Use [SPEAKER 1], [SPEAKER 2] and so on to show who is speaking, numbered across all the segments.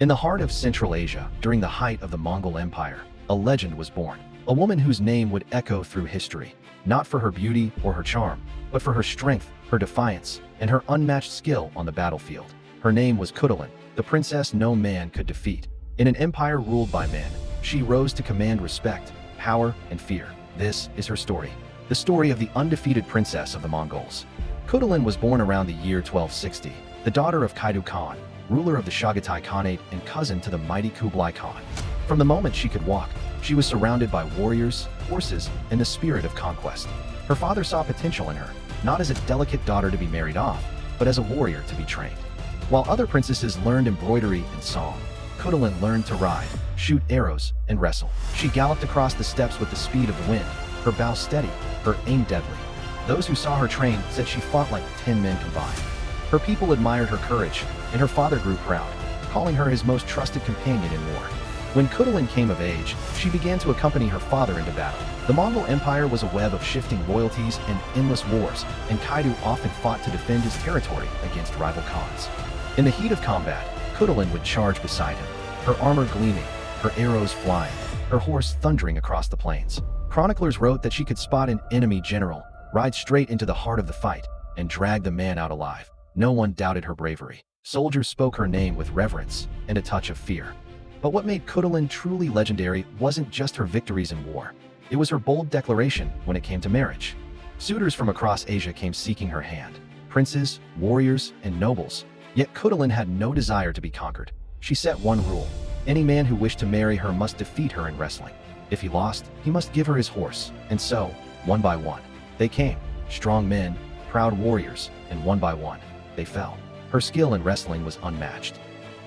[SPEAKER 1] In the heart of Central Asia, during the height of the Mongol Empire, a legend was born. A woman whose name would echo through history, not for her beauty or her charm, but for her strength, her defiance, and her unmatched skill on the battlefield. Her name was Khutulun, the princess no man could defeat. In an empire ruled by men, she rose to command respect, power, and fear. This is her story. The story of the undefeated princess of the Mongols. Khutulun was born around the year 1260, the daughter of Genghis Khan, ruler of the Chagatai Khanate and cousin to the mighty Kublai Khan. From the moment she could walk, she was surrounded by warriors, horses, and the spirit of conquest. Her father saw potential in her, not as a delicate daughter to be married off, but as a warrior to be trained. While other princesses learned embroidery and song, Khutulun learned to ride, shoot arrows, and wrestle. She galloped across the steppes with the speed of the wind, her bow steady, her aim deadly. Those who saw her train said she fought like 10 men combined. Her people admired her courage, and her father grew proud, calling her his most trusted companion in war. When Khutulun came of age, she began to accompany her father into battle. The Mongol Empire was a web of shifting loyalties and endless wars, and Kaidu often fought to defend his territory against rival Khans. In the heat of combat, Khutulun would charge beside him, her armor gleaming, her arrows flying, her horse thundering across the plains. Chroniclers wrote that she could spot an enemy general, ride straight into the heart of the fight, and drag the man out alive. No one doubted her bravery. Soldiers spoke her name with reverence and a touch of fear. But what made Khutulun truly legendary wasn't just her victories in war. It was her bold declaration when it came to marriage. Suitors from across Asia came seeking her hand. Princes, warriors, and nobles. Yet Khutulun had no desire to be conquered. She set one rule. Any man who wished to marry her must defeat her in wrestling. If he lost, he must give her his horse. And so, one by one, they came. Strong men, proud warriors, and one by one, they fell. Her skill in wrestling was unmatched.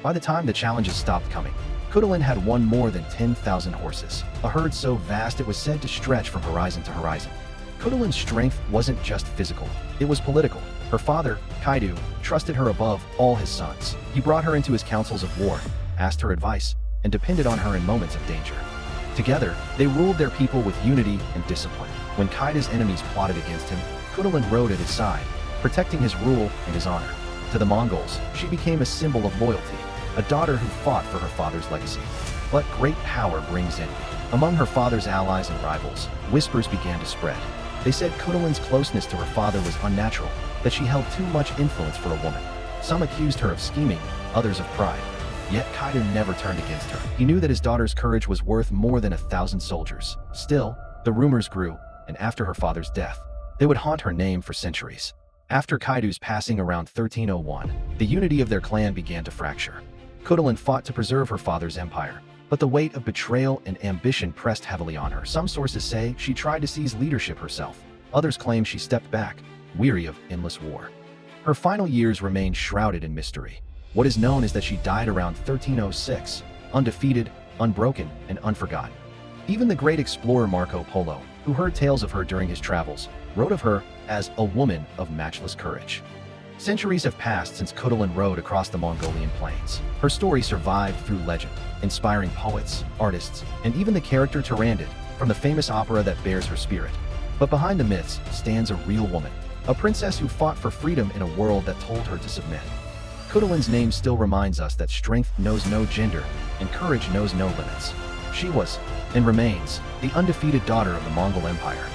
[SPEAKER 1] By the time the challenges stopped coming, Khutulun had won more than 10,000 horses, a herd so vast it was said to stretch from horizon to horizon. Khutulun's strength wasn't just physical, it was political. Her father, Kaidu, trusted her above all his sons. He brought her into his councils of war, asked her advice, and depended on her in moments of danger. Together, they ruled their people with unity and discipline. When Kaidu's enemies plotted against him, Khutulun rode at his side, protecting his rule and his honor. To the Mongols, she became a symbol of loyalty, a daughter who fought for her father's legacy. But great power brings envy. Among her father's allies and rivals, whispers began to spread. They said Khutulun's closeness to her father was unnatural, that she held too much influence for a woman. Some accused her of scheming, others of pride. Yet Kaidu never turned against her. He knew that his daughter's courage was worth more than 1,000 soldiers. Still, the rumors grew, and after her father's death, they would haunt her name for centuries. After Kaidu's passing around 1301, the unity of their clan began to fracture. Khutulun fought to preserve her father's empire, but the weight of betrayal and ambition pressed heavily on her. Some sources say she tried to seize leadership herself. Others claim she stepped back, weary of endless war. Her final years remain shrouded in mystery. What is known is that she died around 1306, undefeated, unbroken, and unforgotten. Even the great explorer Marco Polo, who heard tales of her during his travels, wrote of her as a woman of matchless courage. Centuries have passed since Khutulun rode across the Mongolian plains. Her story survived through legend, inspiring poets, artists, and even the character Turandot from the famous opera that bears her spirit. But behind the myths stands a real woman, a princess who fought for freedom in a world that told her to submit. Khutulun's name still reminds us that strength knows no gender and courage knows no limits. She was, and remains, the undefeated daughter of the Mongol Empire.